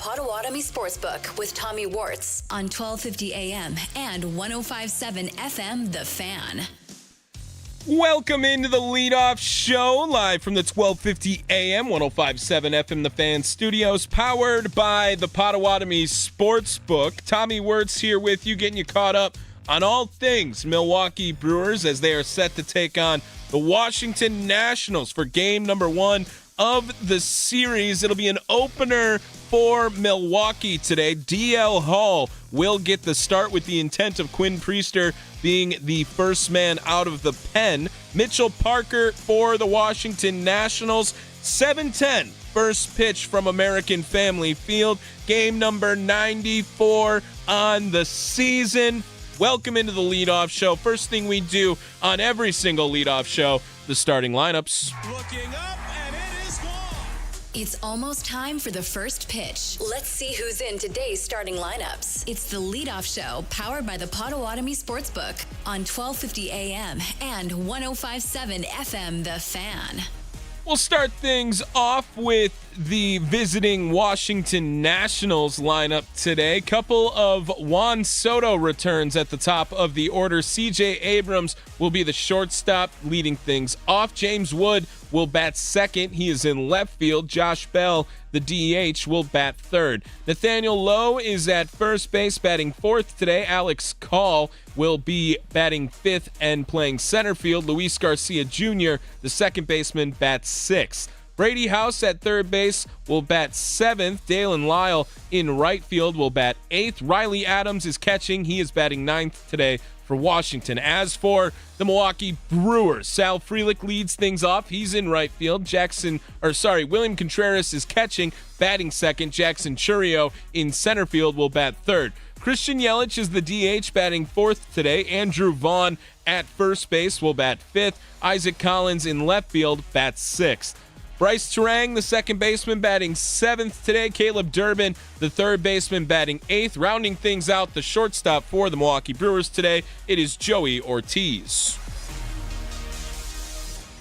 Potawatomi Sportsbook with Tommy Wortz on 1250 AM and 105.7 FM The Fan. Welcome into the leadoff show, live from the 1250 AM, 105.7 FM The Fan studios, powered by the Potawatomi Sportsbook. Tommy Wortz here with you, getting you caught up on all things Milwaukee Brewers as they are set to take on the Washington Nationals for game number 1 of the series. It'll be an opener for Milwaukee today. DL Hall will get the start with the intent of Quinn Priester being the first man out of the pen. Mitchell Parker for the Washington Nationals. 7:10 first pitch from American Family Field. Game number 94 on the season. Welcome into the leadoff show. First thing we do on every single leadoff show, the starting lineups. Looking up, and it is gone. It's almost time for the first pitch. Let's see who's in today's starting lineups. It's the leadoff show powered by the Potawatomi Sportsbook on 1250 AM and 105.7 FM The Fan. We'll start things off with the visiting Washington Nationals lineup today. Couple of Juan Soto returns at the top of the order. C.J. Abrams will be the shortstop leading things off. James Wood will bat second. He is in left field. Josh Bell, the DH, will bat third. Nathaniel Lowe is at first base batting fourth today. Alex Call will be batting fifth and playing center field. Luis Garcia Jr., the second baseman, bats sixth. Brady House at third base will bat seventh. Dalen Lyle in right field will bat eighth. Riley Adams is catching. He is batting ninth today for Washington. As for the Milwaukee Brewers, Sal Frelick leads things off. He's in right field. William Contreras is catching, batting second. Jackson Churio in center field will bat third. Christian Yelich is the DH, batting fourth today. Andrew Vaughn at first base will bat fifth. Isaac Collins in left field bats sixth. Bryce Terang, the second baseman, batting seventh today. Caleb Durbin, the third baseman, batting eighth. Rounding things out, the shortstop for the Milwaukee Brewers today, it is Joey Ortiz.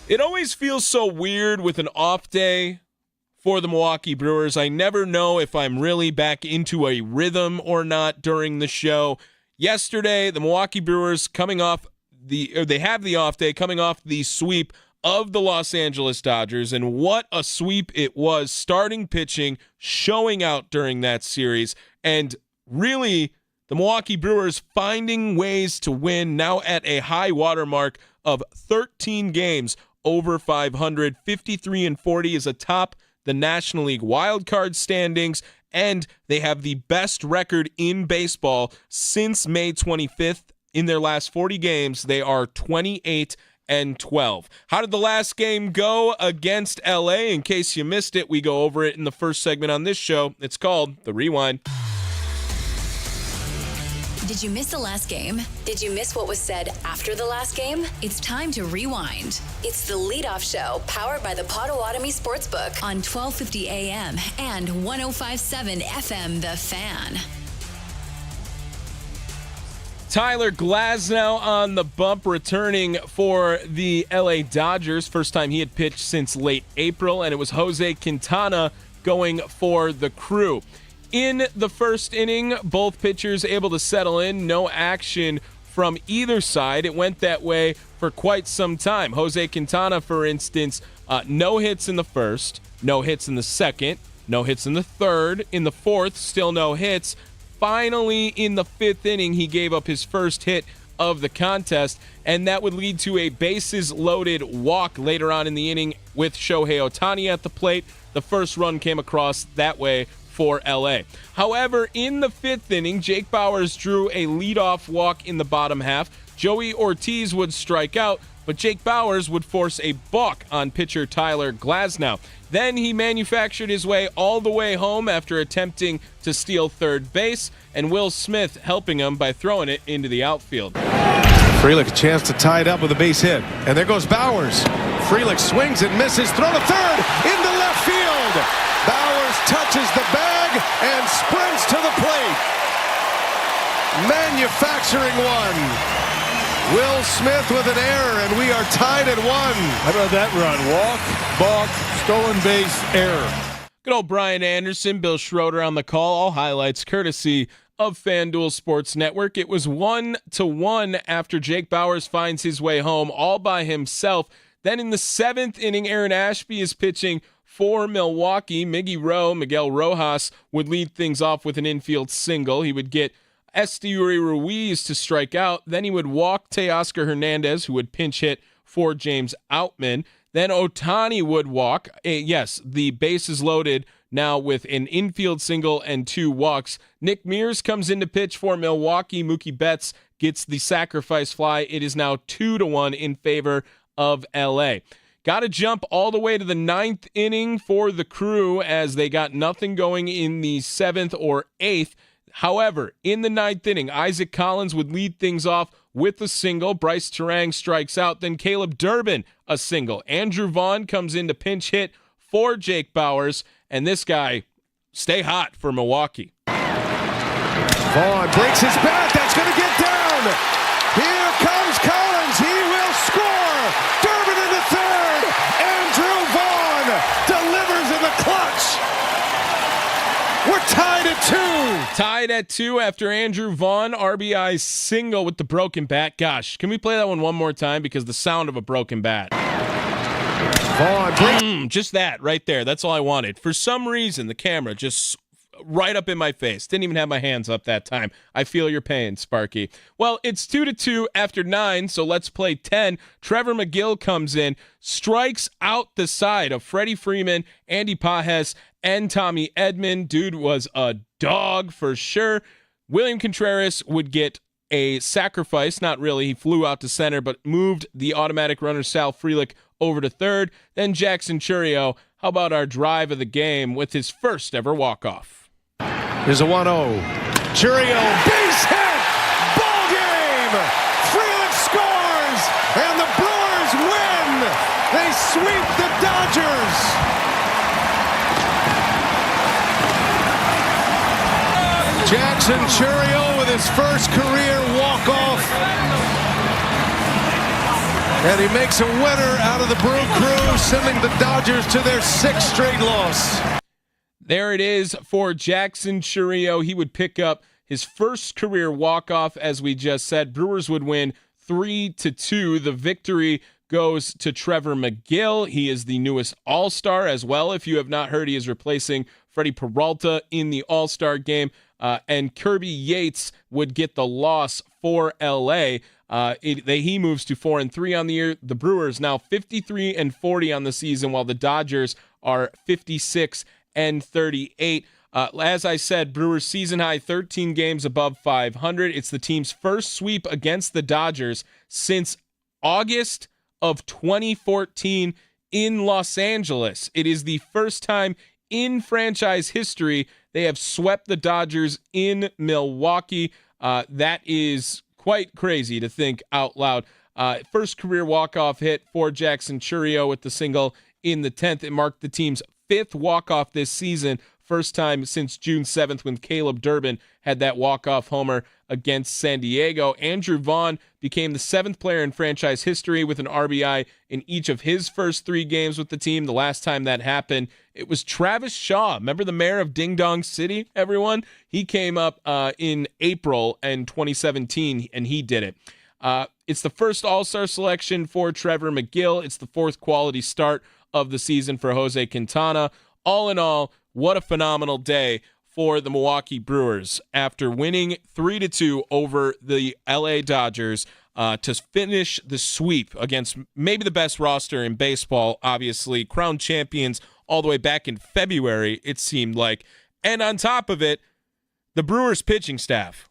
It always feels so weird with an off day for the Milwaukee Brewers. I never know if I'm really back into a rhythm or not during the show. Yesterday, the Milwaukee Brewers they have the off day coming off the sweep of the Los Angeles Dodgers, and what a sweep it was. Starting pitching showing out during that series, and really the Milwaukee Brewers finding ways to win, now at a high water mark of 13 games over 500. 53-40 is atop the National League wildcard standings, and they have the best record in baseball since May 25th. In their last 40 games, they are 28-12. How did the last game go against LA? In case you missed it, we go over it in the first segment on this show. It's called The Rewind. Did you miss the last game? Did you miss what was said after the last game? It's time to rewind. It's the leadoff show powered by the Potawatomi Sportsbook on 1250 AM and 105.7 FM The Fan. Tyler Glasnow on the bump, returning for the LA Dodgers. First time he had pitched since late April, and it was Jose Quintana going for the Crew. In the first inning, both pitchers able to settle in. No action from either side. It went that way for quite some time. Jose Quintana, for instance, no hits in the first, no hits in the second, no hits in the third. In the fourth, still no hits. Finally, in the fifth inning, he gave up his first hit of the contest, and that would lead to a bases-loaded walk later on in the inning with Shohei Ohtani at the plate. The first run came across that way for LA. However, in the fifth inning, Jake Bauers drew a leadoff walk in the bottom half. Joey Ortiz would strike out, but Jake Bauers would force a balk on pitcher Tyler Glasnow. Then he manufactured his way all the way home after attempting to steal third base, and Will Smith helping him by throwing it into the outfield. Frelick a chance to tie it up with a base hit. And there goes Bauers. Frelick swings and misses. Throw to third. Into left field. Bauers touches the bag and sprints to the plate. Manufacturing one. Will Smith with an error, and we are tied at one. How about that run? Walk, balk, stolen base, error. Good old Brian Anderson, Bill Schroeder on the call. All highlights courtesy of FanDuel Sports Network. It was 1-1 after Jake Bauers finds his way home all by himself. Then in the 7th inning, Aaron Ashby is pitching for Milwaukee. Miguel Rojas would lead things off with an infield single. He would get Esteury Ruiz to strike out. Then he would walk Teoscar Hernandez, who would pinch hit for James Outman. Then Ohtani would walk. Yes, the base is loaded now with an infield single and 2 walks. Nick Mears comes in to pitch for Milwaukee. Mookie Betts gets the sacrifice fly. It is now 2-1 in favor of LA. Got to jump all the way to the 9th inning for the Crew as they got nothing going in the 7th or 8th. However, in the 9th inning, Isaac Collins would lead things off with a single. Bryce Terang strikes out. Then Caleb Durbin, a single. Andrew Vaughn comes in to pinch hit for Jake Bauers. And this guy, stay hot for Milwaukee. Vaughn breaks his bat. That's going to get down. Here comes Collins. He will score. Durbin in the 3rd. Andrew Vaughn delivers in the clutch. We're tied at 2. Tied at 2 after Andrew Vaughn RBI single with the broken bat. Gosh, can we play that one more time? Because the sound of a broken bat. Vaughn. Just that right there. That's all I wanted. For some reason, the camera just right up in my face. Didn't even have my hands up that time. I feel your pain, Sparky. Well, it's 2-2 after 9, so let's play 10. Trevor McGill comes in, strikes out the side of Freddie Freeman, Andy Pages, and Tommy Edman. Dude was a dog for sure. William Contreras would get a sacrifice. Not really. He flew out to center, but moved the automatic runner Sal Frelick over to 3rd. Then Jackson Chourio. How about our drive of the game with his first ever walk-off? Here's a 1-0. Chourio, base hit! Ball game! Frelick scores! And the Brewers win! They sweep the Dodgers! Jackson Chourio with his first career walk-off. And he makes a winner out of the Brew Crew, sending the Dodgers to their 6th straight loss. There it is for Jackson Chourio. He would pick up his first career walk-off, as we just said. Brewers would win 3-2. The victory goes to Trevor McGill. He is the newest All-Star as well. If you have not heard, he is replacing Freddie Peralta in the All-Star game. And Kirby Yates would get the loss for LA. He moves to 4-3 on the year. The Brewers now 53-40 on the season, while the Dodgers are 56-38. As I said, Brewers season high 13 games above 500. It's the team's first sweep against the Dodgers since August of 2014 in Los Angeles. It is the first time in franchise history they have swept the Dodgers in Milwaukee. That is quite crazy to think out loud. First career walk-off hit for Jackson Chourio with the single in the 10th. It marked the team's 5th walk-off this season, first time since June 7th when Caleb Durbin had that walk-off homer against San Diego. Andrew Vaughn became the 7th player in franchise history with an RBI in each of his first 3 games with the team. The last time that happened, it was Travis Shaw. Remember the mayor of Ding Dong City, everyone? He came up in April in 2017, and he did it. It's the first All-Star selection for Trevor McGill. It's the 4th quality start of the season for Jose Quintana. All in all, what a phenomenal day for the Milwaukee Brewers after winning 3-2 over the LA Dodgers to finish the sweep against maybe the best roster in baseball, obviously, crowned champions all the way back in February, it seemed like. And on top of it, the Brewers pitching staff.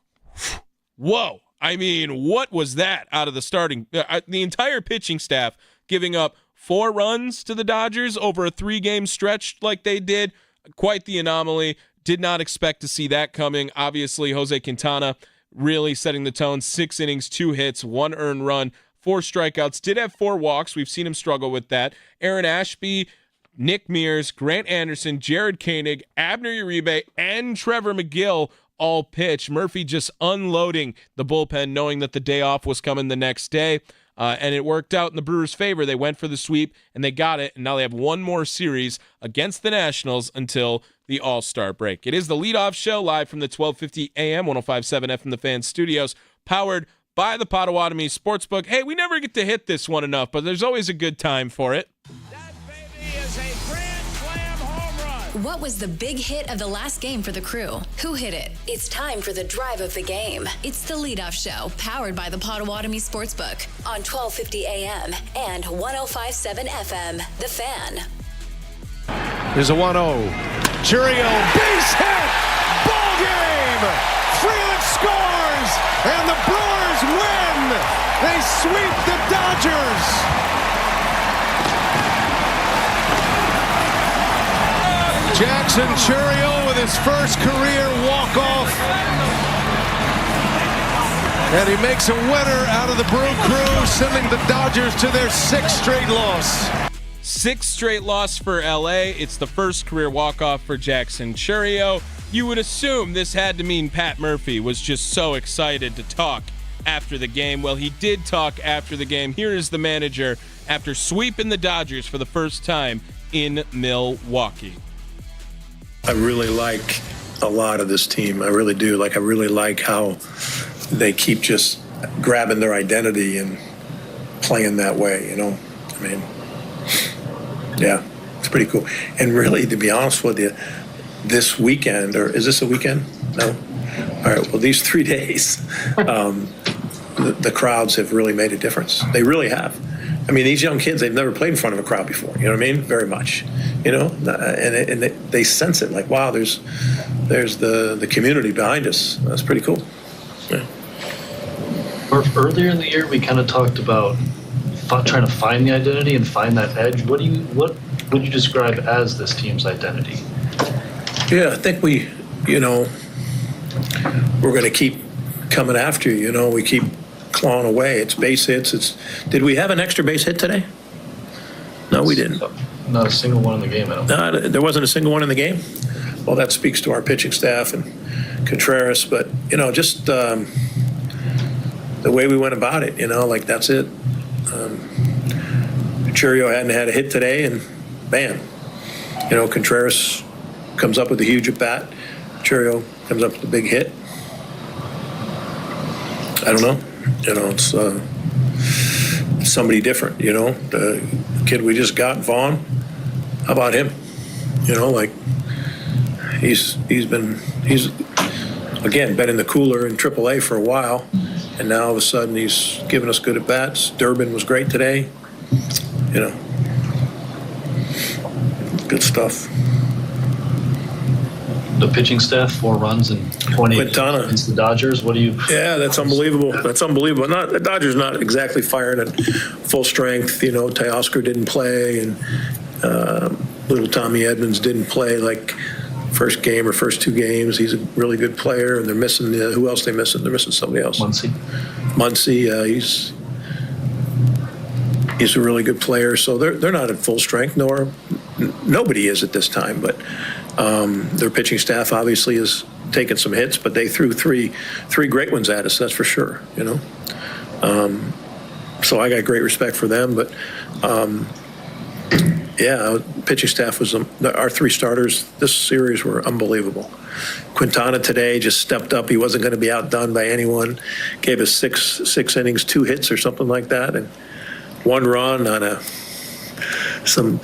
Whoa. I mean, what was that out of the starting? The entire pitching staff giving up 4 runs to the Dodgers over a 3-game stretch like they did. Quite the anomaly. Did not expect to see that coming. Obviously, Jose Quintana really setting the tone. 6 innings, 2 hits, 1 earned run, 4 strikeouts. Did have 4 walks. We've seen him struggle with that. Aaron Ashby, Nick Mears, Grant Anderson, Jared Koenig, Abner Uribe, and Trevor McGill all pitch. Murphy just unloading the bullpen, knowing that the day off was coming the next day. and it worked out in the Brewers' favor. They went for the sweep, and they got it, and now they have one more series against the Nationals until the All-Star break. It is the leadoff show live from the 1250 AM, 105.7 FM The Fan studios, powered by the Potawatomi Sportsbook. Hey, we never get to hit this one enough, but there's always a good time for it. That baby is a grand slam home run. What was the big hit of the last game for the Crew? Who hit it? It's time for the drive of the game. It's the leadoff show, powered by the Potawatomi Sportsbook on 1250 AM and 105.7 FM. The Fan. There's a 1-0. Churio, base hit! Ball game! Frelick scores! And the Brewers win! They sweep the Dodgers! Jackson Churio with his first career walk-off. And he makes a winner out of the Brew Crew, sending the Dodgers to their 6th straight loss. 6th straight loss for LA. It's the first career walk-off for Jackson Churio. You would assume this had to mean Pat Murphy was just so excited to talk after the game. Well, he did talk after the game. Here is the manager after sweeping the Dodgers for the first time in Milwaukee. I really like a lot of this team. I really do. I really like how they keep just grabbing their identity and playing that way, I mean, yeah, it's pretty cool. And really, to be honest with you, this weekend, or is this a weekend? No? All right, well, these 3 days, the crowds have really made a difference. They really have. I mean, these young kids, they've never played in front of a crowd before, you know what I mean? Very much, and they sense it, like, wow, there's the community behind us. That's pretty cool. Yeah. Earlier in the year, we kind of talked about trying to find the identity and find that edge. What would you describe as this team's identity? Yeah, I think we're going to keep coming after you. We keep clawing away. It's base hits. Did we have an extra base hit today? No, we didn't. Not a single one in the game, I don't think. There wasn't a single one in the game? Well, that speaks to our pitching staff and Contreras, but, just the way we went about it, that's it. Churio hadn't had a hit today, and bam. Contreras comes up with a huge at-bat. Churio comes up with a big hit. I don't know. It's somebody different, The kid we just got, Vaughn, how about him? He's again been in the cooler in AAA for a while, and now all of a sudden he's giving us good at-bats. Durbin was great today. Good stuff. The pitching staff, 4 runs and 20 Quintana against the Dodgers. What do you? Yeah, that's unbelievable. That's unbelievable. The Dodgers not exactly firing at full strength. Teoscar didn't play, and little Tommy Edmonds didn't play like first game or first 2 games. He's a really good player, and they're missing who else? They're missing somebody else. Muncy. He's a really good player. So they're not at full strength. Nobody is at this time, but. Their pitching staff obviously has taken some hits, but they threw three great ones at us, that's for sure, So I got great respect for them, but pitching staff was our 3 starters this series were unbelievable. Quintana today just stepped up. He wasn't going to be outdone by anyone. Gave us six innings, 2 hits or something like that, and 1 run on some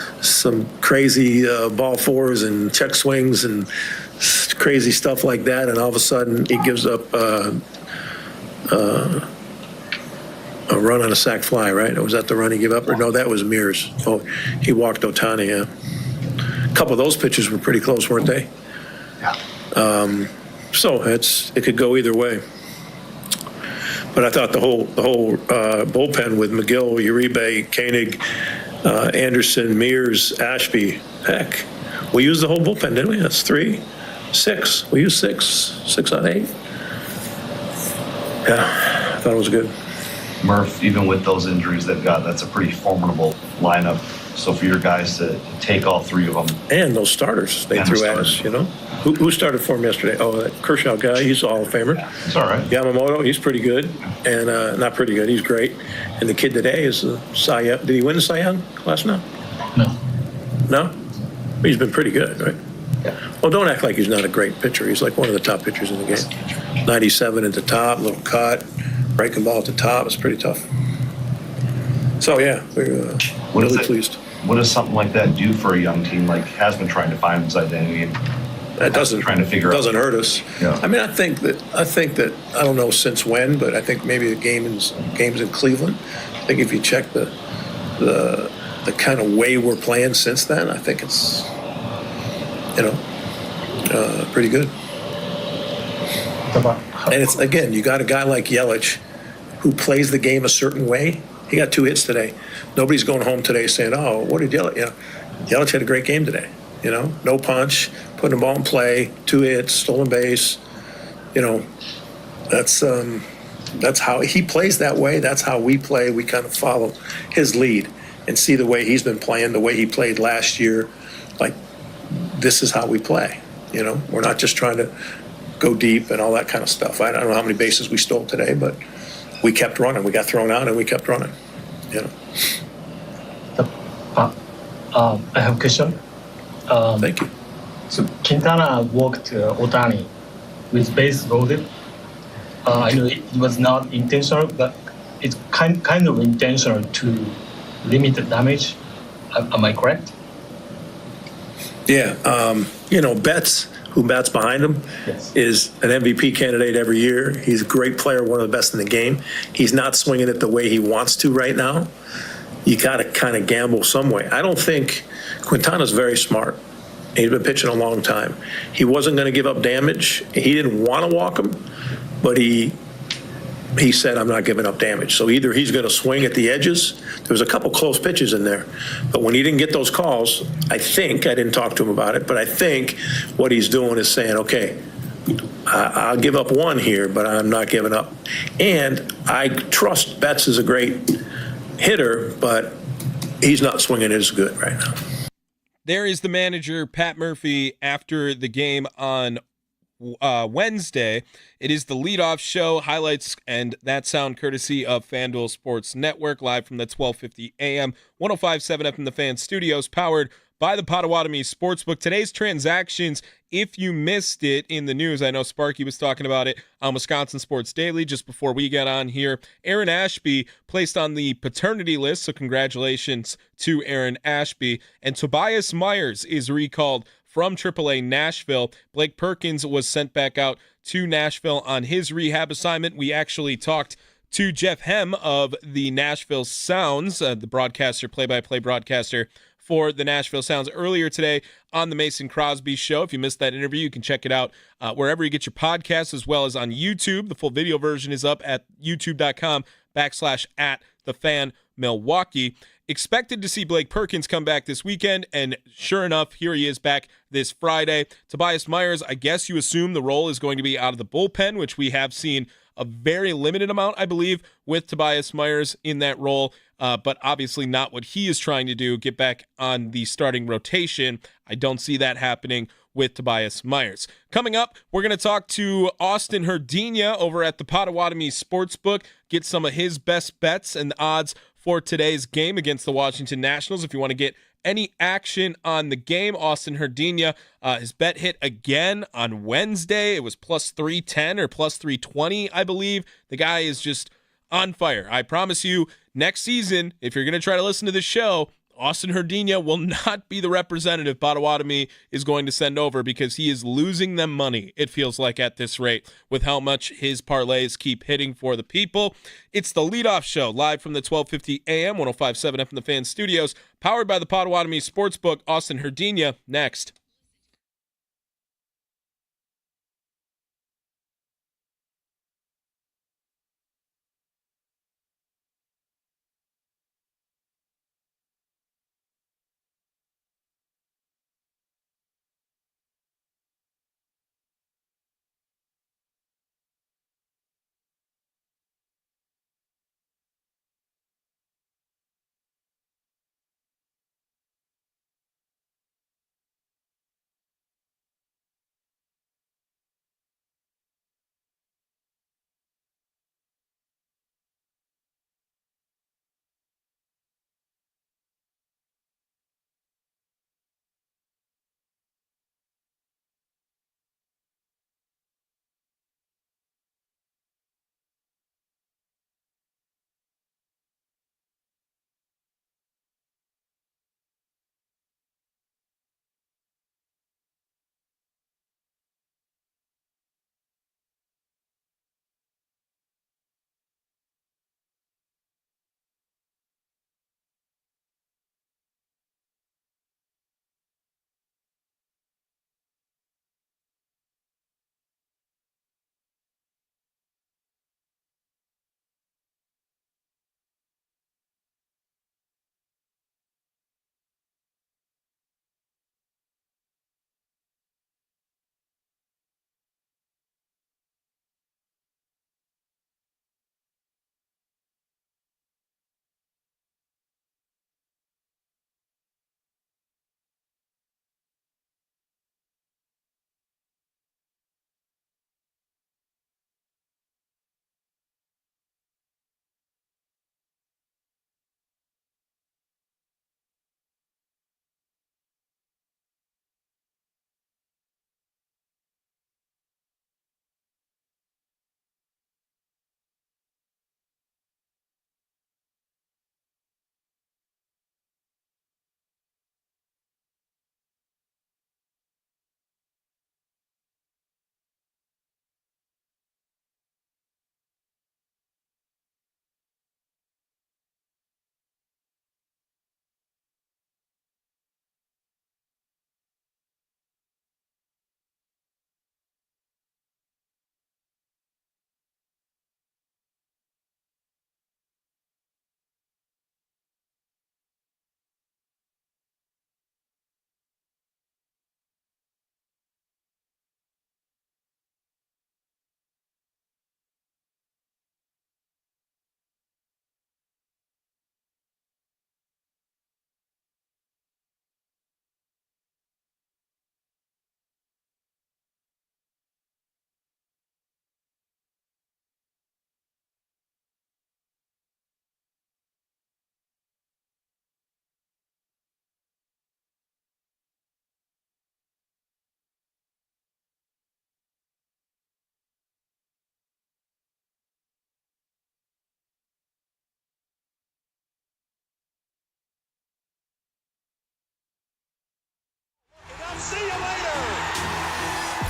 crazy ball 4s and check swings and crazy stuff like that, and all of a sudden he gives up a run on a sac fly, right? Or was that the run he gave up? Or no, that was Mears. Oh, he walked Ohtani, yeah. A couple of those pitches were pretty close, weren't they? Yeah. So it could go either way. But I thought the whole bullpen with McGill, Uribe, Koenig, Anderson, Mears, Ashby, heck, we used the whole bullpen, didn't we? That's 6. We used 6 out of 8. Yeah, I thought it was good. Murph, even with those injuries they've got, that's a pretty formidable lineup So for your guys to take all three of them. And those starters they threw at us, you know. Who started for him yesterday? Oh, that Kershaw guy, he's a Hall of Famer. Yeah, it's all right. Yamamoto, he's pretty good. And not pretty good, he's great. And the kid today is Cy Young. Did he win the Cy Young last night? No. No? He's been pretty good, right? Yeah. Well, don't act like he's not a great pitcher. He's like one of the top pitchers in the game. 97 at the top, little cut, breaking ball at the top. It's pretty tough. So, yeah, we're really pleased. What does something like that do for a young team like has been trying to find his identity and that doesn't hurt us. Yeah. I mean, I think that I don't know since when, but I think maybe the games in Cleveland. I think if you check the kind of way we're playing since then, I think it's pretty good. And it's again, you got a guy like Yelich who plays the game a certain way. He got 2 hits today. Nobody's going home today saying, "Oh, what did Yelich?" Yelich had a great game today. No punch, putting the ball in play, 2 hits, stolen base. That's how he plays that way. That's how we play. We kind of follow his lead and see the way he's been playing, the way he played last year. Like, this is how we play. We're not just trying to go deep and all that kind of stuff. I don't know how many bases we stole today, but we kept running. We got thrown out and we kept running. I have a question. Thank you. So Quintana walked Otani with base loaded. I know it was not intentional, but it's kind of intentional to limit the damage. Am I correct? Yeah. Betts, who bats behind him, Yes. is an MVP candidate every year. He's a great player, one of the best in the game. He's not swinging it the way he wants to right now. You got to kind of gamble some way. I don't think Quintana's very smart. He's been pitching a long time. He wasn't going to give up damage. He didn't want to walk him, but he said, "I'm not giving up damage." So either he's going to swing at the edges. There was a couple close pitches in there, but when he didn't get those calls, I didn't talk to him about it, but I think what he's doing is saying, "Okay, I'll give up one here, but I'm not giving up." And I trust Betts is a great hitter, but he's not swinging as good right now. There is the manager, Pat Murphy, after the game on Wednesday. It is the leadoff show, highlights, and that sound courtesy of FanDuel Sports Network, live from the 1250 AM, 105.7 FM The Fan Studios, powered by the Potawatomi Sportsbook. Today's transactions, if you missed it in the news, I know Sparky was talking about it on Wisconsin Sports Daily just before we got on here. Aaron Ashby placed on the paternity list, so congratulations to Aaron Ashby. And Tobias Myers is recalled from AAA Nashville. Blake Perkins was sent back out to Nashville on his rehab assignment. We actually talked to Jeff Hem of the Nashville Sounds, the broadcaster, play-by-play broadcaster for the Nashville Sounds earlier today on the Mason Crosby Show. If you missed that interview, you can check it out wherever you get your podcasts, as well as on YouTube. The full video version is up at youtube.com/@thefan Milwaukee. Expected to see Blake Perkins come back this weekend, and sure enough, here he is back this Friday. Tobias Myers, I guess you assume the role is going to be out of the bullpen, which we have seen a very limited amount, I believe, with Tobias Myers in that role, but obviously not what he is trying to do, get back on the starting rotation. I don't see that happening with Tobias Myers. Coming up, we're going to talk to Austin Herdina over at the Potawatomi Sportsbook, get some of his best bets and odds for today's game against the Washington Nationals. If you want to get any action on the game, Austin Herdina, his bet hit again on Wednesday. It was plus 310 or plus 320, I believe. The guy is just on fire. I promise you, next season, if you're going to try to listen to the show, Austin Herdina will not be the representative Potawatomi is going to send over, because he is losing them money, it feels like, at this rate, with how much his parlays keep hitting for the people. It's the leadoff show, live from the 1250 AM, 105.7 FM The Fan Studios, powered by the Potawatomi Sportsbook. Austin Herdina next.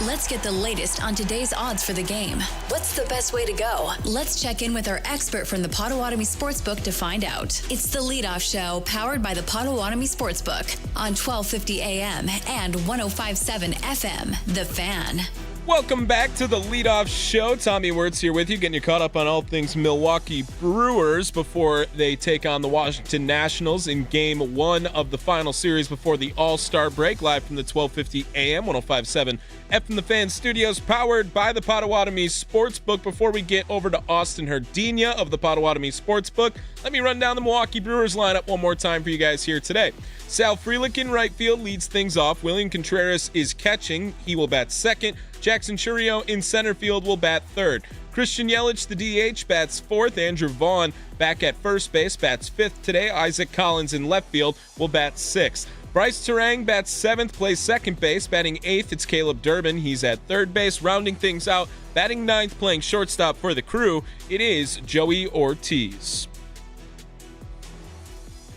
Let's get the latest on today's odds for the game. What's the best way to go? Let's check in with our expert from the Potawatomi Sportsbook to find out. It's the Leadoff Show, powered by the Potawatomi Sportsbook on 1250 AM and 105.7 FM, The Fan. Welcome back to the Leadoff Show. Tommy Wortz here with you, getting you caught up on all things Milwaukee Brewers before they take on the Washington Nationals in Game 1 of the final series before the All-Star break, live from the 1250 AM, 105.7 FM The Fan Studios, powered by the Potawatomi Sportsbook. Before we get over to Austin Herdina of the Potawatomi Sportsbook, let me run down the Milwaukee Brewers lineup one more time for you guys here today. Sal Frelick in right field leads things off. William Contreras is catching. He will bat second. Jackson Chourio in center field will bat third. Christian Yelich, the DH, bats fourth. Andrew Vaughn back at first base, bats fifth today. Isaac Collins in left field will bat sixth. Bryce Terang bats seventh, plays second base. Batting eighth, it's Caleb Durbin. He's at third base. Rounding things out, batting ninth, playing shortstop for the Crew, it is Joey Ortiz.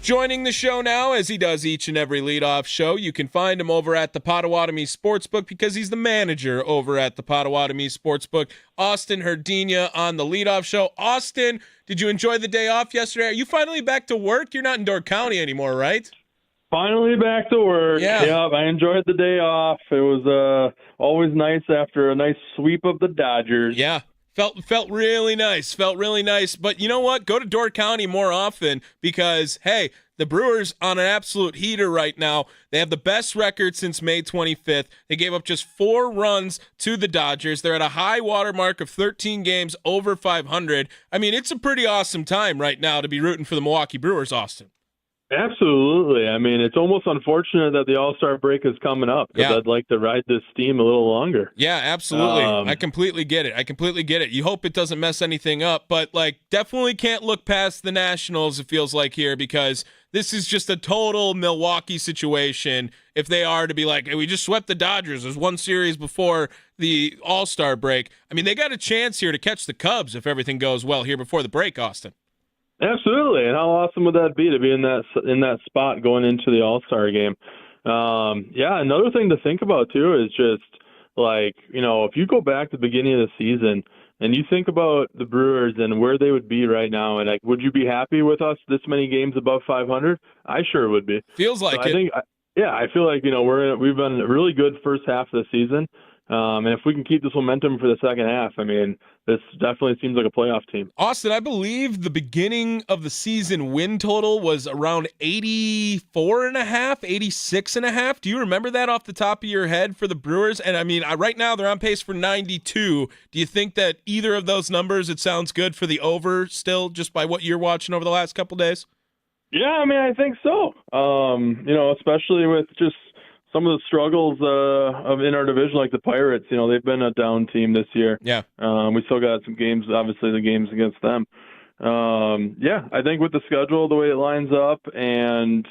Joining the show now, as he does each and every leadoff show, you can find him over at the Potawatomi Sportsbook because he's the manager over at the Potawatomi Sportsbook. Austin Herdina on the leadoff show. Austin, did you enjoy the day off yesterday? Are you finally back to work? You're not in Door County anymore, right? Finally back to work. Yeah. Yep, I enjoyed the day off. It was always nice after a nice sweep of the Dodgers. Yeah. Felt really nice. Felt really nice. But you know what? Go to Door County more often because, hey, the Brewers on an absolute heater right now. They have the best record since May 25th. They gave up just 4 runs to the Dodgers. They're at a high water mark of 13 games over 500. I mean, it's a pretty awesome time right now to be rooting for the Milwaukee Brewers, Austin. Absolutely. I mean, it's almost unfortunate that the All-Star break is coming up because I'd like to ride this steam a little longer. Yeah, absolutely. I completely get it. You hope it doesn't mess anything up, but definitely can't look past the Nationals, it feels like here, because this is just a total Milwaukee situation. If they are to be like, hey, we just swept the Dodgers. There's one series before the All-Star break. I mean, they got a chance here to catch the Cubs if everything goes well here before the break, Austin. Absolutely, and how awesome would that be to be in that spot going into the All-Star game? Another thing to think about too is just if you go back to the beginning of the season and you think about the Brewers and where they would be right now, and would you be happy with us this many games above 500? I sure would be. Feels like it. I feel like we've been a really good first half of the season. And if we can keep this momentum for the second half, I mean, this definitely seems like a playoff team. Austin, I believe the beginning of the season win total was around 84.5, 86.5. Do you remember that off the top of your head for the Brewers? And I mean, right now they're on pace for 92. Do you think that either of those numbers, it sounds good for the over still, just by what you're watching over the last couple days? Yeah, I mean, I think so. Especially with just some of the struggles in our division, like the Pirates, they've been a down team this year. Yeah. We still got some games, obviously the games against them. I think with the schedule, the way it lines up, and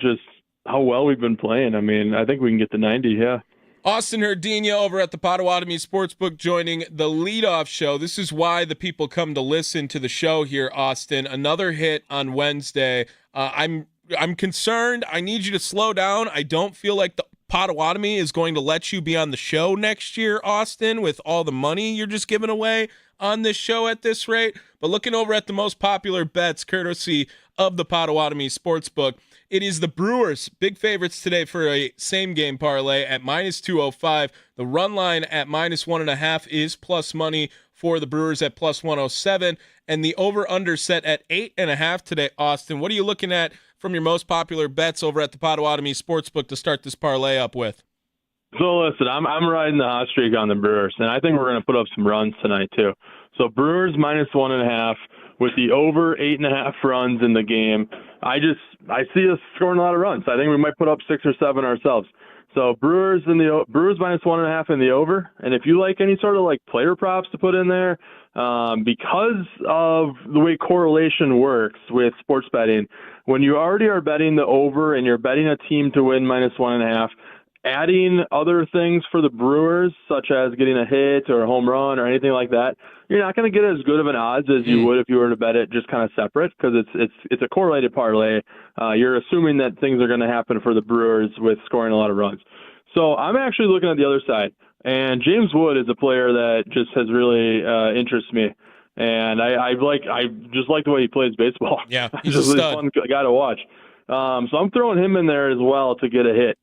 just how well we've been playing, I mean, I think we can get to 90, yeah. Austin Herdina over at the Potawatomi Sportsbook joining the leadoff show. This is why the people come to listen to the show here, Austin. Another hit on Wednesday. I'm concerned. I need you to slow down. I don't feel like the Potawatomi is going to let you be on the show next year, Austin, with all the money you're just giving away on this show at this rate. But looking over at the most popular bets, courtesy of the Potawatomi Sportsbook, it is the Brewers, big favorites today for a same-game parlay at minus 205. The run line at minus 1.5 is plus money for the Brewers at plus 107. And the over-under set at 8.5 today, Austin. What are you looking at from your most popular bets over at the Potawatomi Sportsbook to start this parlay up with? So listen, I'm riding the hot streak on the Brewers, and I think we're going to put up some runs tonight too. So Brewers minus 1.5 with the over 8.5 runs in the game. I see us scoring a lot of runs. I think we might put up 6 or 7 ourselves. So Brewers minus 1.5 in the over. And if you like any sort of player props to put in there, because of the way correlation works with sports betting, when you already are betting the over and you're betting a team to win minus 1.5, adding other things for the Brewers, such as getting a hit or a home run or anything like that, you're not going to get as good of an odds as you would if you were to bet it just kind of separate, because it's a correlated parlay. You're assuming that things are going to happen for the Brewers with scoring a lot of runs. So I'm actually looking at the other side, and James Wood is a player that just has really interests me, and I just like the way he plays baseball. Yeah, he's a just stud. a fun guy to watch. So I'm throwing him in there as well to get a hit.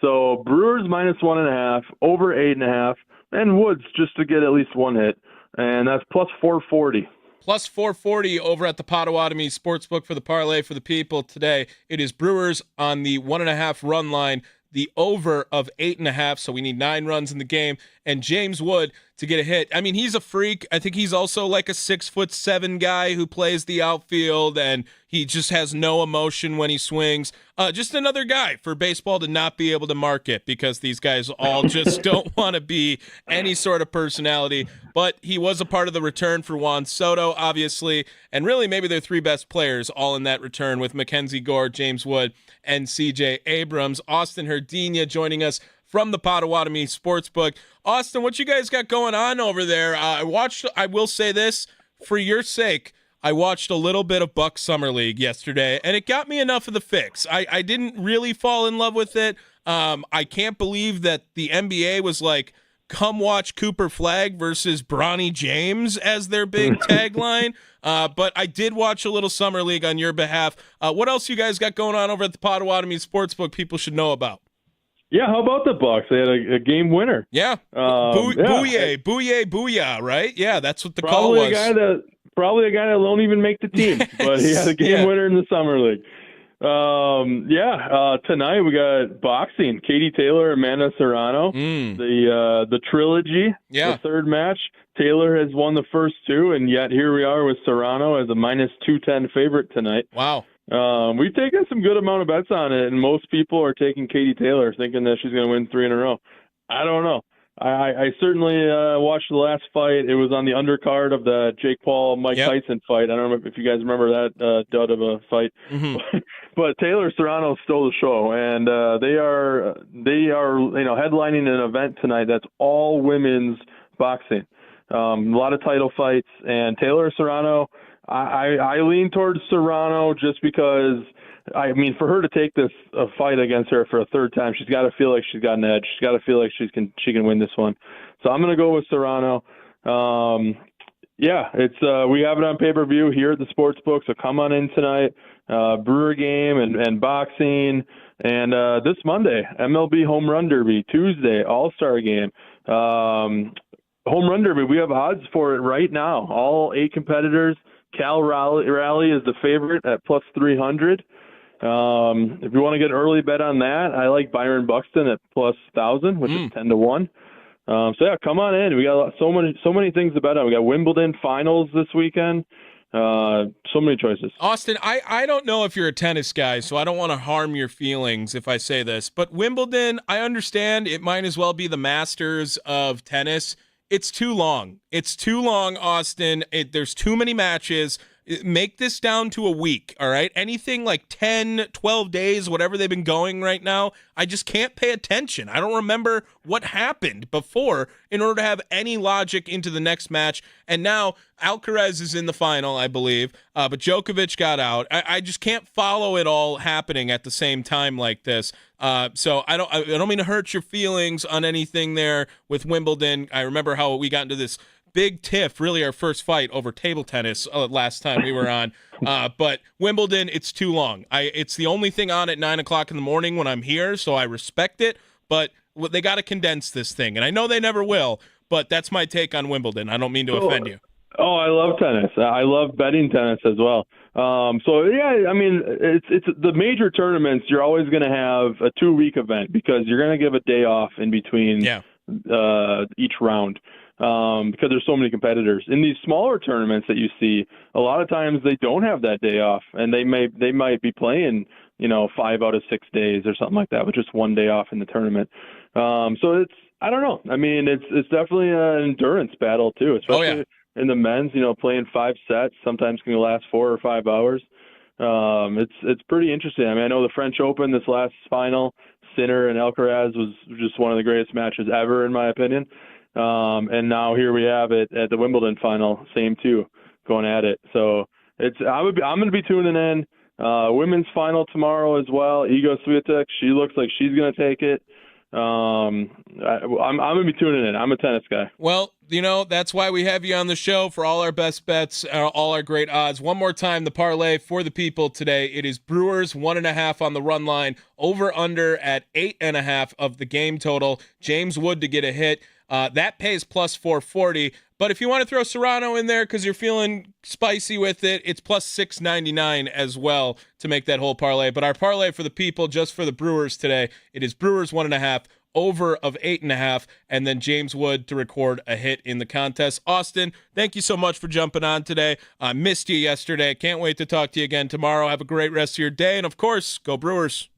So Brewers -1.5, over 8.5, and Woods just to get at least one hit, and that's plus 440. Plus 440 over at the Potawatomi Sportsbook for the parlay for the people today. It is Brewers on the 1.5 run line, the over of 8.5. So we need 9 runs in the game. And James Wood to get a hit. I mean, he's a freak. I think he's also like a 6'7" guy who plays the outfield, and he just has no emotion when he swings. Just another guy for baseball to not be able to market, because these guys all just don't want to be any sort of personality. But he was a part of the return for Juan Soto, obviously, and really maybe their 3 best players all in that return with Mackenzie Gore, James Wood, and C.J. Abrams. Austin Herdina joining us from the Potawatomi Sportsbook. Austin, what you guys got going on over there? I will say this, for your sake, I watched a little bit of Buck Summer League yesterday, and it got me enough of the fix. I didn't really fall in love with it. I can't believe that the NBA was like, come watch Cooper Flagg versus Bronny James as their big tagline. But I did watch a little Summer League on your behalf. What else you guys got going on over at the Potawatomi Sportsbook people should know about? Yeah, how about the Bucks? They had a game winner. Yeah. Booyah, right? Yeah, that's what the probably call was. Probably a guy that won't even make the team, but he had a game winner in the Summer League. Tonight we got boxing. Katie Taylor, Amanda Serrano, the trilogy, the third match. Taylor has won the first 2, and yet here we are with Serrano as a -210 favorite tonight. Wow. We've taken some good amount of bets on it, and most people are taking Katie Taylor, thinking that she's going to win 3 in a row. I don't know. I certainly watched the last fight. It was on the undercard of the Jake Paul-Mike Tyson fight. I don't know if you guys remember that dud of a fight. Mm-hmm. But Taylor Serrano stole the show, and they are headlining an event tonight that's all women's boxing. A lot of title fights, and Taylor Serrano, I lean towards Serrano just because, I mean, for her to take this fight against her for a third time, she's got to feel like she's got an edge. She's got to feel like she can win this one. So I'm going to go with Serrano. It's we have it on pay-per-view here at the Sportsbook, so come on in tonight. Brewer game and boxing. And this Monday, MLB Home Run Derby. Tuesday, All-Star game. Home Run Derby, we have odds for it right now. All 8 competitors. Cal Raleigh is the favorite at plus 300. If you want to get an early bet on that, I like Byron Buxton at plus 1,000, which is 10-1. Come on in. We got so many things to bet on. We got Wimbledon finals this weekend. So many choices. Austin, I don't know if you're a tennis guy, so I don't want to harm your feelings if I say this, but Wimbledon, I understand it might as well be the Masters of tennis. It's too long. It's too long, Austin. There's too many matches. Make this down to a week, all right? Anything like 10, 12 days, whatever they've been going right now, I just can't pay attention. I don't remember what happened before in order to have any logic into the next match. And now Alcaraz is in the final, I believe, but Djokovic got out. I just can't follow it all happening at the same time like this. So I don't mean to hurt your feelings on anything there with Wimbledon. I remember how we got into this big tiff, really our first fight over table tennis last time we were on. But Wimbledon, it's too long. It's the only thing on at 9 o'clock in the morning when I'm here, so I respect it. But they got to condense this thing, and I know they never will. But that's my take on Wimbledon. I don't mean to offend you. Oh, I love tennis. I love betting tennis as well. It's the major tournaments. You're always going to have a 2-week event because you're going to give a day off in between each round. Because there's so many competitors. In these smaller tournaments that you see, a lot of times they don't have that day off, and they might be playing, 5 out of 6 days or something like that with just 1 day off in the tournament. So it's, I don't know. I mean, it's definitely an endurance battle too, especially in the men's. Playing 5 sets sometimes can last 4 or 5 hours. It's pretty interesting. I mean, I know the French Open, this last final, Sinner and Alcaraz was just one of the greatest matches ever, in my opinion. And now here we have it at the Wimbledon final, same two, going at it. So I'm going to be tuning in. Women's final tomorrow as well. Iga Swiatek, she looks like she's going to take it. I'm going to be tuning in. I'm a tennis guy. Well, that's why we have you on the show for all our best bets, all our great odds. One more time, the parlay for the people today. It is Brewers 1.5 on the run line, over under at 8.5 of the game total. James Wood to get a hit. That pays plus 440. But if you want to throw Serrano in there because you're feeling spicy with it, it's plus 699 as well to make that whole parlay. But our parlay for the people, just for the Brewers today, it is Brewers 1.5, over of 8.5, and then James Wood to record a hit in the contest. Austin, thank you so much for jumping on today. I missed you yesterday. Can't wait to talk to you again tomorrow. Have a great rest of your day. And, of course, go Brewers.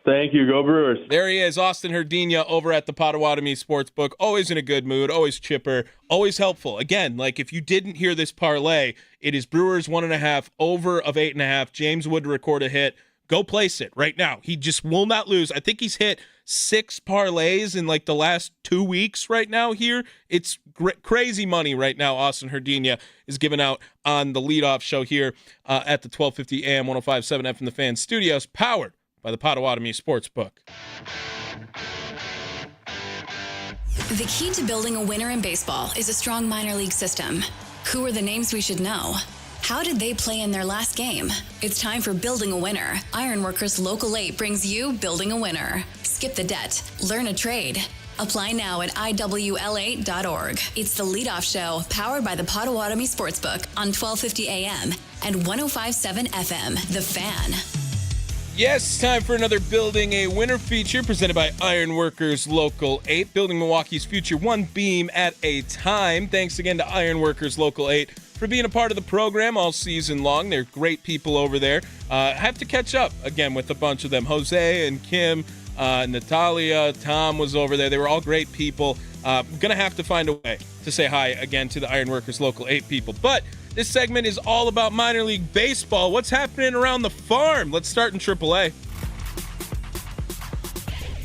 Thank you. Go Brewers. There he is, Austin Herdina over at the Potawatomi Sportsbook. Always in a good mood, always chipper, always helpful. Again, like if you didn't hear this parlay, it is Brewers 1.5, over of 8.5. James Wood to record a hit. Go place it right now. He just will not lose. I think he's hit 6 parlays in like the last 2 weeks right now here. It's crazy money right now. Austin Herdina is giving out on the leadoff show here at the 1250 AM 105.7 FM The Fan Studios, powered by the Potawatomi Sportsbook. The key to building a winner in baseball is a strong minor league system. Who are the names we should know? How did they play in their last game? It's time for Building a Winner. Ironworkers Local 8 brings you Building a Winner. Skip the debt. Learn a trade. Apply now at iwl8.org. It's the leadoff show powered by the Potawatomi Sportsbook on 1250 AM and 105.7 FM. The Fan. Yes, time for another Building a Winner feature presented by Ironworkers Local 8, building Milwaukee's future one beam at a time. Thanks again to Ironworkers Local 8 for being a part of the program all season long. They're great people over there. Have to catch up again with a bunch of them. Jose and Kim, Natalia, Tom was over there. They were all great people. Gonna have to find a way to say hi again to the Ironworkers Local 8 people. But this segment is all about minor league baseball. What's happening around the farm? Let's start in AAA.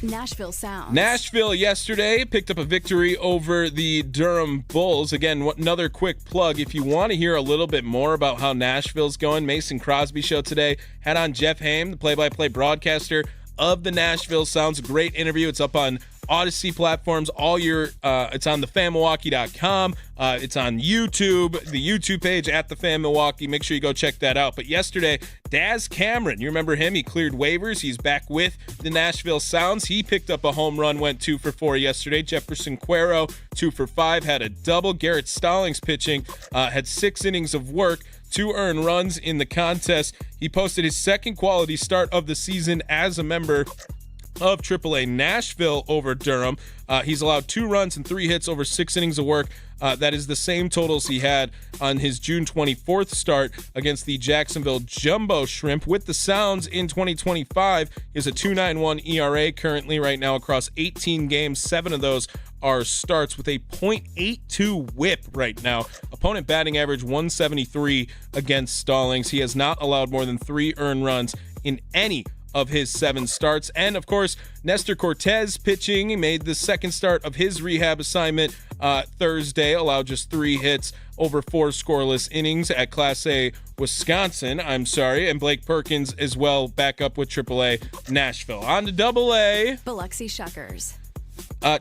Nashville Sounds. Nashville yesterday picked up a victory over the Durham Bulls. Again, another quick plug. If you want to hear a little bit more about how Nashville's going, Mason Crosby show today had on Jeff Hamm, the play-by-play broadcaster of the Nashville Sounds. A great interview. It's up on Odyssey platforms. It's on thefanmilwaukee.com. It's on YouTube, the YouTube page at the Fan Milwaukee. Make sure you go check that out. But yesterday, Daz Cameron, you remember him? He cleared waivers. He's back with the Nashville Sounds. He picked up a home run, went 2 for 4 yesterday. Jefferson Cuero, 2 for 5, had a double. Garrett Stallings pitching, had 6 innings of work, 2 earned runs in the contest. He posted his second quality start of the season as a member of AAA. Nashville over Durham. He's allowed 2 runs and 3 hits over 6 innings of work. That is the same totals he had on his June 24th start against the Jacksonville Jumbo Shrimp. With the Sounds in 2025, he has a 2.91 ERA currently right now across 18 games. 7 of those are starts with a .82 whip right now. Opponent batting average 173 against Stallings. He has not allowed more than 3 earned runs in any of his 7 starts. And of course, Nestor Cortez pitching. He made the second start of his rehab assignment Thursday, allowed just 3 hits over 4 scoreless innings at Class A Wisconsin. And Blake Perkins as well, back up with AAA Nashville. On to AA. Biloxi Shuckers.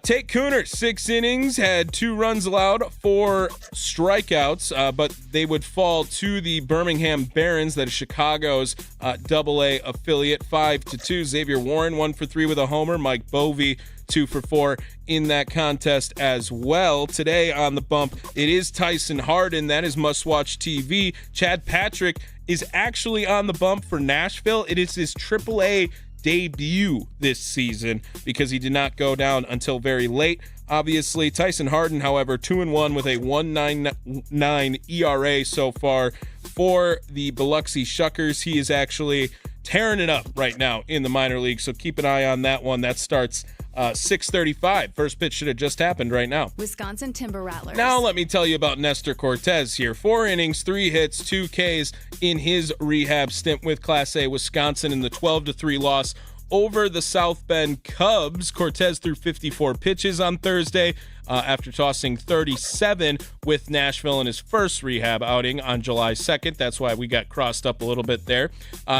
Tate Cooner, 6 innings, had 2 runs allowed, 4 strikeouts, but they would fall to the Birmingham Barons, that is Chicago's AA affiliate, 5-2. Xavier Warren, 1 for 3 with a homer. Mike Bovey, 2 for 4 in that contest as well. Today on the bump, it is Tyson Harden. That is must-watch TV. Chad Patrick is actually on the bump for Nashville. It is his AAA debut this season because he did not go down until very late. Obviously, Tyson Harden, however, 2-1 with a 1.99 ERA so far for the Biloxi Shuckers. He is actually tearing it up right now in the minor league, so keep an eye on that one. That starts 6:35. First pitch should have just happened right now. Wisconsin Timber Rattlers. Now let me tell you about Nestor Cortez here. 4 innings, 3 hits, 2 Ks in his rehab stint with Class A Wisconsin in the 12-3 loss over the South Bend Cubs. Cortez threw 54 pitches on Thursday. after tossing 37 with Nashville in his first rehab outing on July 2nd. That's why we got crossed up a little bit there.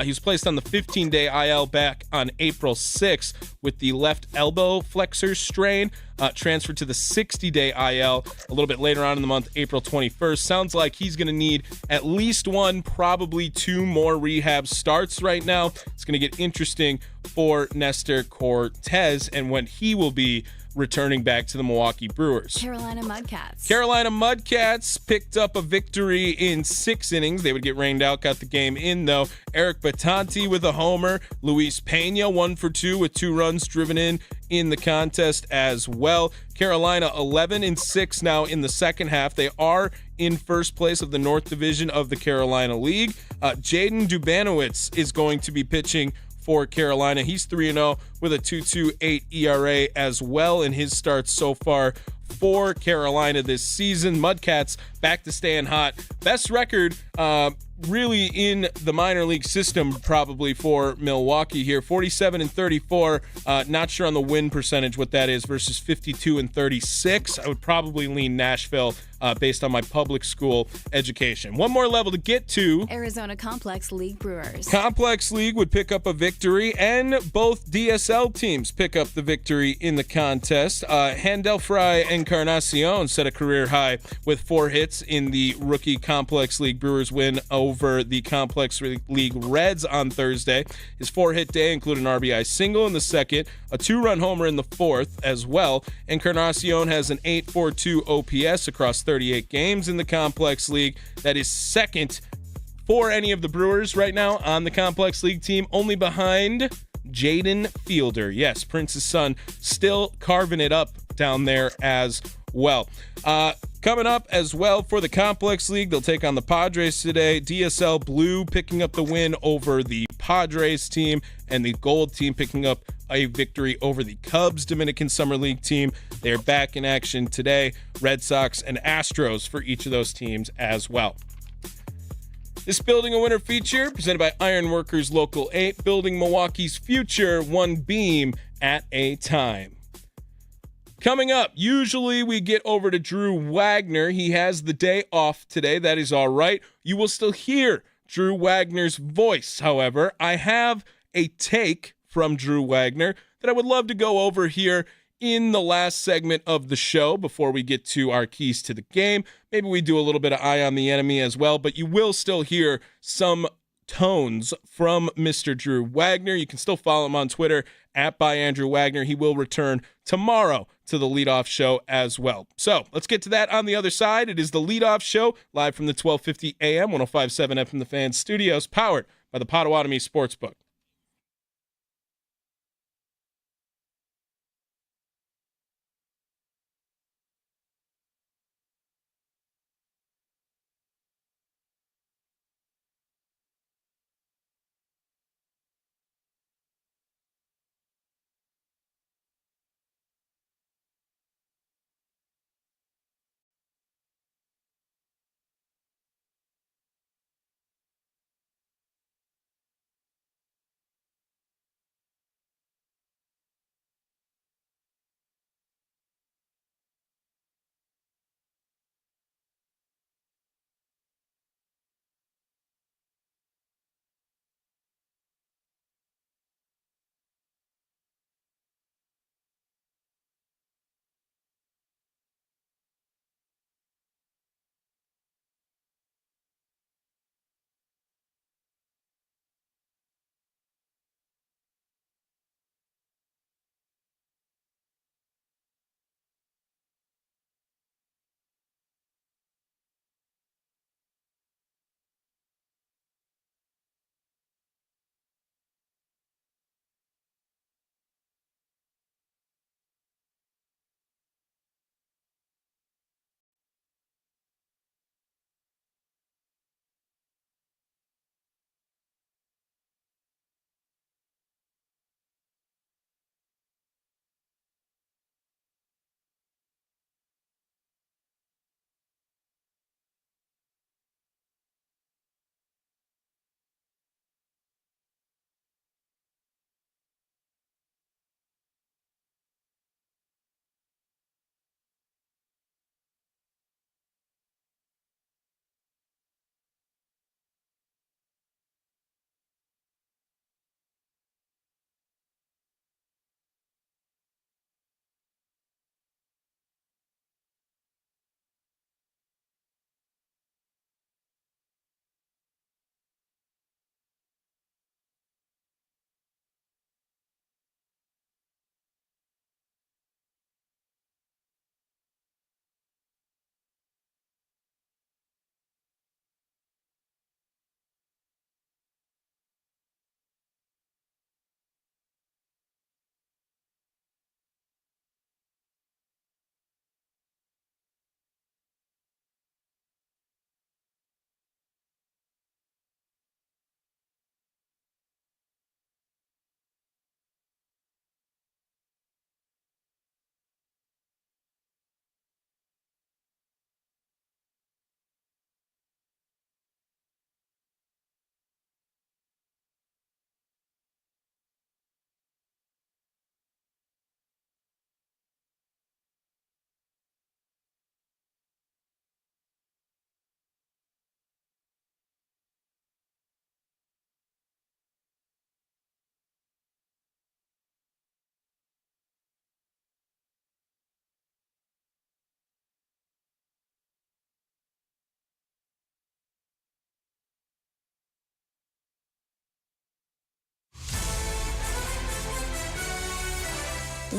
He was placed on the 15-day IL back on April 6th with the left elbow flexor strain. Transferred to the 60-day IL a little bit later on in the month, April 21st. Sounds like he's going to need at least one, probably two more rehab starts right now. It's going to get interesting for Nestor Cortez and when he will be returning back to the Milwaukee Brewers. Carolina Mudcats picked up a victory in 6 innings. They would get rained out, got the game in, though. Eric Batanti with a homer. Luis Pena 1 for 2 with 2 runs driven in the contest as well. Carolina 11-6 now in the second half. They are in first place of the North Division of the Carolina League. Jaden Dubanowitz is going to be pitching for Carolina. He's 3-0 with a 2.28 ERA as well in his starts so far for Carolina this season. Mudcats back to staying hot. Best record really in the minor league system probably for Milwaukee here. 47-34. Not sure on the win percentage what that is versus 52-36. I would probably lean Nashville based on my public school education. One more level to get to. Arizona Complex League Brewers. Complex League would pick up a victory, and both DSL teams pick up the victory in the contest. Handel Fry Encarnacion set a career high with 4 hits in the rookie Complex League Brewers win over the Complex League Reds on Thursday. His 4-hit day included an RBI single in the second, a 2-run homer in the fourth as well. Encarnacion has an 8.42 OPS across 38 games in the Complex League. That is second for any of the Brewers right now on the Complex League team, only behind Jaden Fielder. Yes, Prince's son, still carving it up down there as well. Coming up as well for the Complex League, they'll take on the Padres today. DSL Blue picking up the win over the Padres team, and the Gold team picking up a victory over the Cubs Dominican Summer League team. They're back in action today. Red Sox and Astros for each of those teams as well. This Building a Winner feature presented by Ironworkers Local 8, building Milwaukee's future one beam at a time. Coming up, usually we get over to Drew Wagner. He has the day off today. That is all right. You will still hear Drew Wagner's voice, however. I have a take from Drew Wagner that I would love to go over here in the last segment of the show before we get to our keys to the game. Maybe we do a little bit of Eye on the Enemy as well, but you will still hear some tones from Mr. Drew Wagner. You can still follow him on Twitter at @ByAndrewWagner. He will return tomorrow to the leadoff show as well. So let's get to that on the other side. It is the leadoff show live from the 1250 AM 105.7 FM The Fan studios, powered by the Potawatomi Sportsbook.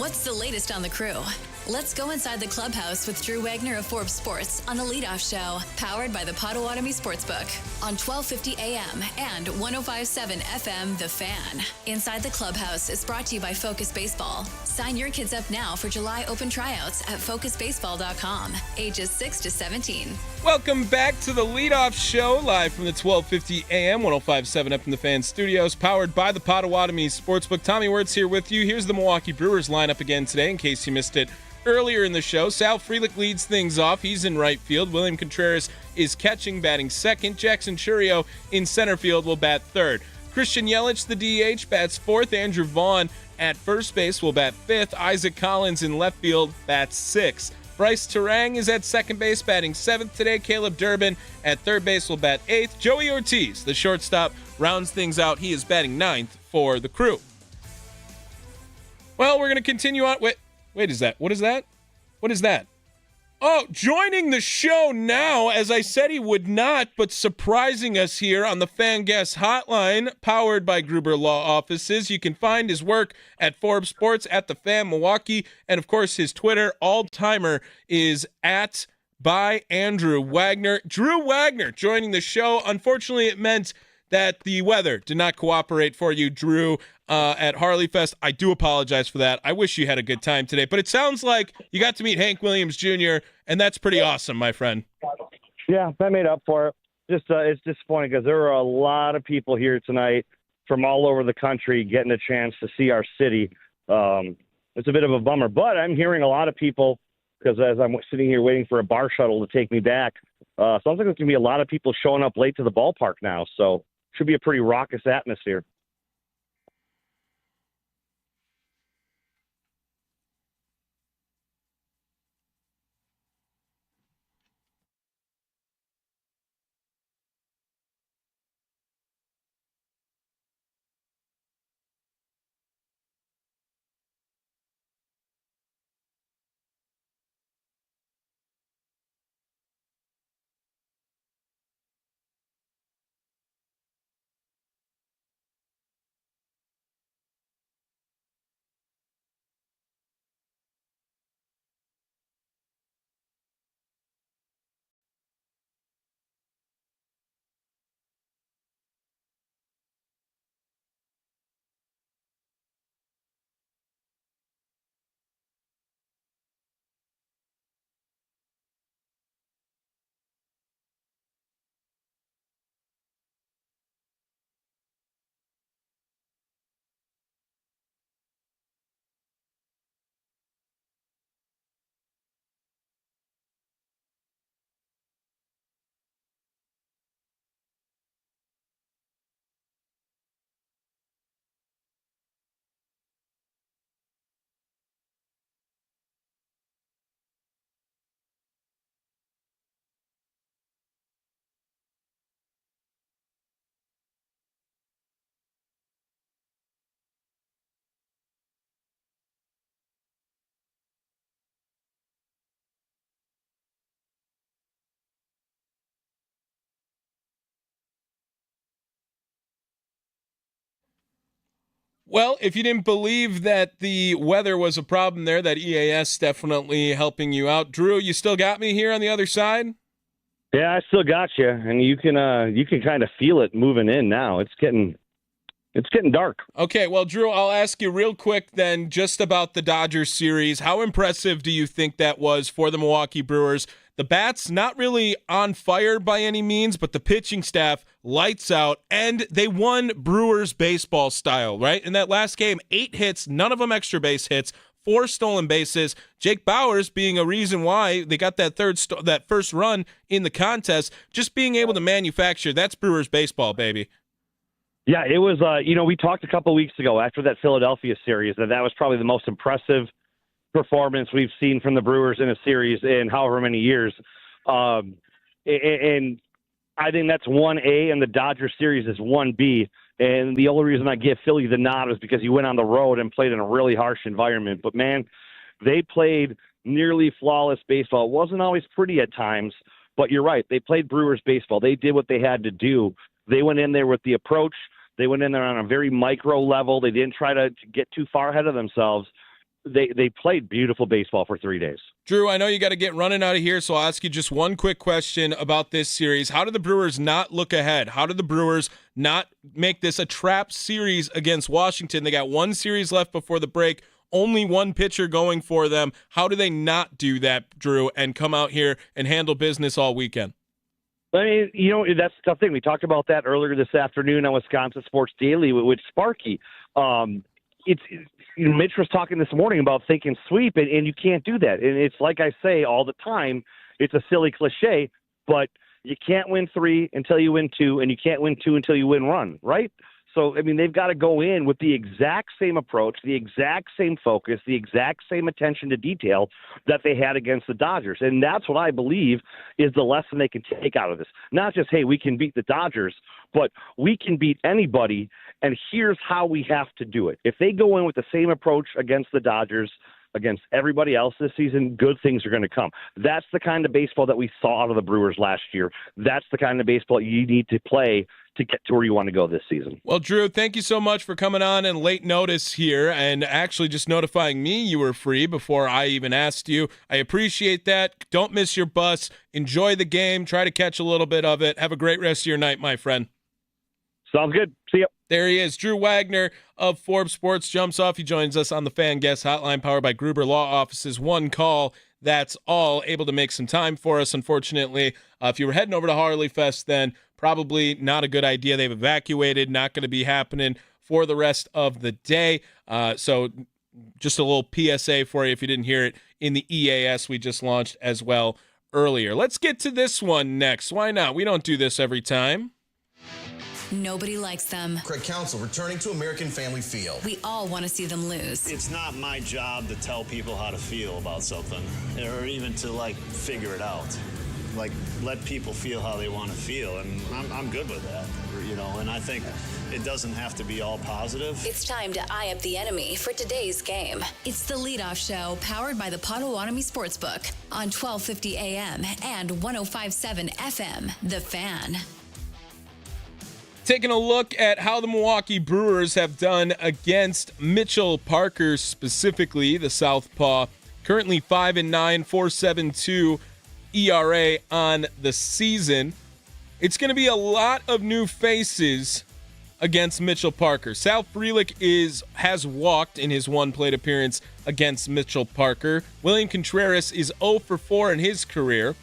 What's the latest on the Crew? Let's go inside the clubhouse with Drew Wagner of Forbes Sports on the Leadoff Show, powered by the Potawatomi Sportsbook on 1250 AM and 1057 FM The Fan. Inside the Clubhouse is brought to you by Focus Baseball. Sign your kids up now for July open tryouts at focusbaseball.com, ages 6 to 17. Welcome back to the Leadoff Show, live from the 1250 AM, 1057 FM The Fan studios, powered by the Potawatomi Sportsbook. Tommy Wortz here with you. Here's the Milwaukee Brewers lineup again today, in case you missed it earlier in the show. Sal Frelick leads things off. He's in right field. William Contreras is catching, batting second. Jackson Chourio in center field will bat third. Christian Yelich, the DH, bats fourth. Andrew Vaughn at first base will bat fifth. Isaac Collins in left field bats sixth. Bryce Terang is at second base, batting seventh today. Caleb Durbin at third base will bat eighth. Joey Ortiz, the shortstop, rounds things out. He is batting ninth for the Crew. Well, we're going to continue on. Wait, is that? What is that? What is that? Oh, joining the show now, as I said he would not, but surprising us here on the Fan Guest Hotline, powered by Gruber Law Offices. You can find his work at Forbes Sports, at the Fan Milwaukee, and of course his Twitter all-timer is at by Andrew Wagner. Drew Wagner joining the show. Unfortunately, it meant that the weather did not cooperate for you, Drew, at Harley Fest. I do apologize for that. I wish you had a good time today, but it sounds like you got to meet Hank Williams Jr., and that's pretty awesome, my friend. Yeah, that made up for it. It's disappointing because there were a lot of people here tonight from all over the country getting a chance to see our city. It's a bit of a bummer, but I'm hearing a lot of people, because as I'm sitting here waiting for a bar shuttle to take me back, sounds like there's going to be a lot of people showing up late to the ballpark now, so should be a pretty raucous atmosphere. Well, if you didn't believe that the weather was a problem there, that EAS definitely helping you out. Drew, you still got me here on the other side? Yeah, I still got you, and you can kind of feel it moving in now. It's getting dark. Okay, well, Drew, I'll ask you real quick then just about the Dodgers series. How impressive do you think that was for the Milwaukee Brewers? The bats not really on fire by any means, but the pitching staff lights out, and they won Brewers baseball style, right? In that last game, 8 hits, none of them extra base hits, 4 stolen bases. Jake Bauers being a reason why they got that that first run in the contest. Just being able to manufacture, that's Brewers baseball, baby. Yeah, it was. We talked a couple weeks ago after that Philadelphia series that was probably the most impressive performance we've seen from the Brewers in a series in however many years. And I think that's 1A, and the Dodgers series is 1B. And the only reason I give Philly the nod is because you went on the road and played in a really harsh environment. But, man, they played nearly flawless baseball. It wasn't always pretty at times, but you're right. They played Brewers baseball. They did what they had to do. They went in there with the approach. They went in there on a very micro level. They didn't try to get too far ahead of themselves. they played beautiful baseball for 3 days. Drew, I know you got to get running out of here, so I'll ask you just one quick question about this series. How did the Brewers not look ahead? How did the Brewers not make this a trap series against Washington? They got one series left before the break, only one pitcher going for them. How do they not do that, Drew, and come out here and handle business all weekend? I mean, that's the tough thing. We talked about that earlier this afternoon on Wisconsin Sports Daily with Sparky. Mitch was talking this morning about thinking sweep, and you can't do that. And it's like I say all the time, it's a silly cliche, but you can't win 3 until you win 2, and you can't win 2 until you win 1, right? So, I mean, they've got to go in with the exact same approach, the exact same focus, the exact same attention to detail that they had against the Dodgers. And that's what I believe is the lesson they can take out of this. Not just, hey, we can beat the Dodgers, but we can beat anybody, and here's how we have to do it. If they go in with the same approach against the Dodgers, against everybody else this season, good things are going to come. That's the kind of baseball that we saw out of the Brewers last year. That's the kind of baseball you need to play to get to where you want to go this season. Well, Drew, thank you so much for coming on in late notice here and actually just notifying me you were free before I even asked you. I appreciate that. Don't miss your bus. Enjoy the game. Try to catch a little bit of it. Have a great rest of your night, my friend. Sounds good. See ya. There he is. Drew Wagner of Forbes Sports jumps off. He joins us on the Fan Guest Hotline powered by Gruber Law Offices. One call. That's all. Able to make some time for us, unfortunately. If you were heading over to Harley Fest, then probably not a good idea. They've evacuated. Not going to be happening for the rest of the day. So just a little PSA for you if you didn't hear it in the EAS we just launched as well earlier. Let's get to this one next. Why not? We don't do this every time. Nobody likes them. Craig Counsell returning to American Family Field. We all want to see them lose. It's not my job to tell people how to feel about something or even to figure it out. Let people feel how they want to feel, and I'm good with that, and I think it doesn't have to be all positive. It's time to eye up the enemy for today's game. It's the Leadoff Show, powered by the Potawatomi Sportsbook on 1250 AM and 105.7 FM, The Fan. Taking a look at how the Milwaukee Brewers have done against Mitchell Parker, specifically the Southpaw. Currently 5-9, 4.72 ERA on the season. It's going to be a lot of new faces against Mitchell Parker. Sal Frelick has walked in his one plate appearance against Mitchell Parker. William Contreras is 0 for 4 in his career.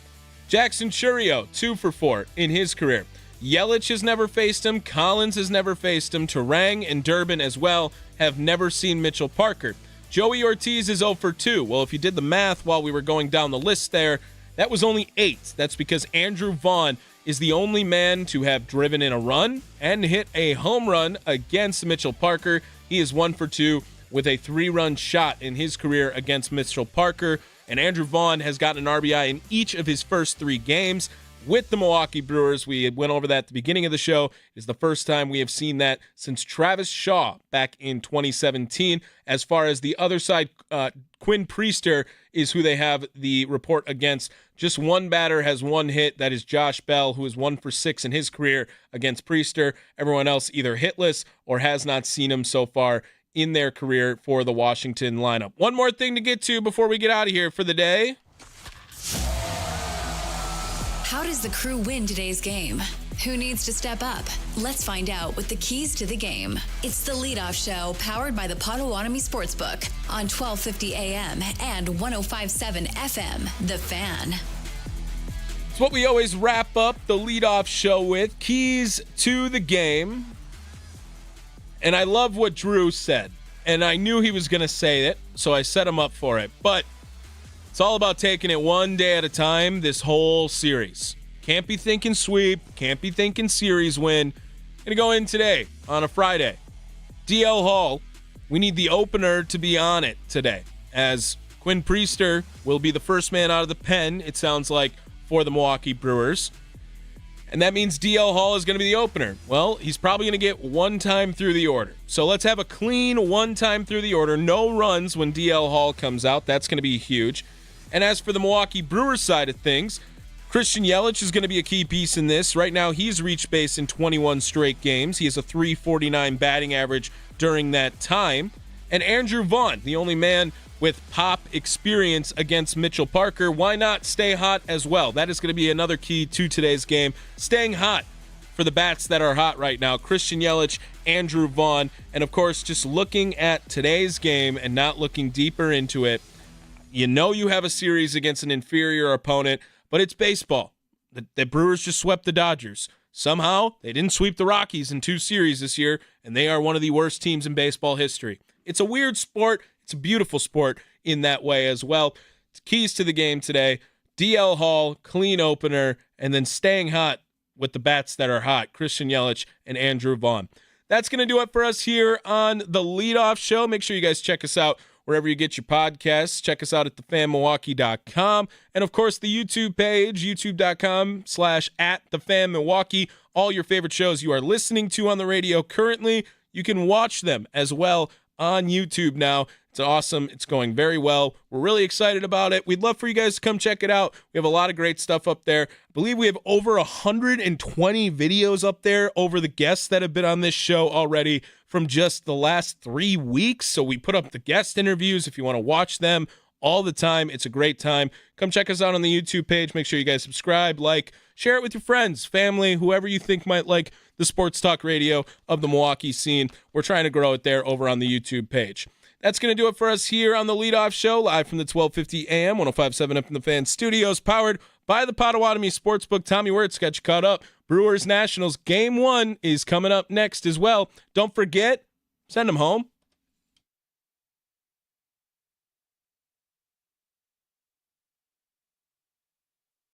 Jackson Chourio, 2 for 4 in his career. Yelich has never faced him. Collins has never faced him. Turang and Durbin as well have never seen Mitchell Parker. Joey Ortiz is 0 for 2. Well, if you did the math while we were going down the list there, that was only 8. That's because Andrew Vaughn is the only man to have driven in a run and hit a home run against Mitchell Parker. He is 1 for 2 with a 3-run shot in his career against Mitchell Parker. And Andrew Vaughn has gotten an RBI in each of his first 3 games with the Milwaukee Brewers. We went over that at the beginning of the show. It is the first time we have seen that since Travis Shaw back in 2017. As far as the other side, Quinn Priester is who they have the report against. Just one batter has 1 hit. That is Josh Bell, who is 1 for 6 in his career against Priester. Everyone else either hitless or has not seen him so far in their career for the Washington lineup. One more thing to get to before we get out of here for the day. How does the crew win today's game? Who needs to step up? Let's find out with the keys to the game. It's the Leadoff Show, powered by the Potawatomi Sportsbook on 1250 AM and 105.7 FM, The Fan. It's what we always wrap up the Leadoff Show with, keys to the game. And I love what Drew said. And I knew he was going to say it, so I set him up for it. But it's all about taking it one day at a time this whole series. Can't be thinking sweep. Can't be thinking series win. Going to go in today on a Friday. DL Hall, we need the opener to be on it today, as Quinn Priester will be the first man out of the pen, it sounds like, for the Milwaukee Brewers. And that means DL Hall is going to be the opener. Well, he's probably going to get one time through the order. So let's have a clean one time through the order. No runs when DL Hall comes out. That's going to be huge. And as for the Milwaukee Brewers side of things, Christian Yelich is going to be a key piece in this. Right now, he's reached base in 21 straight games. He has a .349 batting average during that time. And Andrew Vaughn, the only man with pop experience against Mitchell Parker. Why not stay hot as well? That is going to be another key to today's game. Staying hot for the bats that are hot right now. Christian Yelich, Andrew Vaughn, and of course, just looking at today's game and not looking deeper into it, you know you have a series against an inferior opponent, but it's baseball. The Brewers just swept the Dodgers. Somehow, they didn't sweep the Rockies in 2 series this year, and they are one of the worst teams in baseball history. It's a weird sport. It's a beautiful sport in that way as well. Keys to the game today, DL Hall, clean opener, and then staying hot with the bats that are hot, Christian Yelich and Andrew Vaughn. That's going to do it for us here on the Leadoff Show. Make sure you guys check us out wherever you get your podcasts. Check us out at thefanmilwaukee.com. And, of course, the YouTube page, youtube.com/@thefanmilwaukee. All your favorite shows you are listening to on the radio currently, you can watch them as well on YouTube now. It's awesome. It's going very well. We're really excited about it. We'd love for you guys to come check it out. We have a lot of great stuff up there. I believe we have over 120 videos up there over the guests that have been on this show already from just the last 3 weeks. So we put up the guest interviews if you want to watch them all the time. It's a great time. Come check us out on the YouTube page. Make sure you guys subscribe, like, share it with your friends, family, whoever you think might like the sports talk radio of the Milwaukee scene. We're trying to grow it there over on the YouTube page. That's going to do it for us here on the Leadoff Show, live from the 1250 AM, 105.7 up in the Fan Studios, powered by the Potawatomi Sportsbook. Tommy Wortz got you caught up. Brewers Nationals Game 1 is coming up next as well. Don't forget, send them home.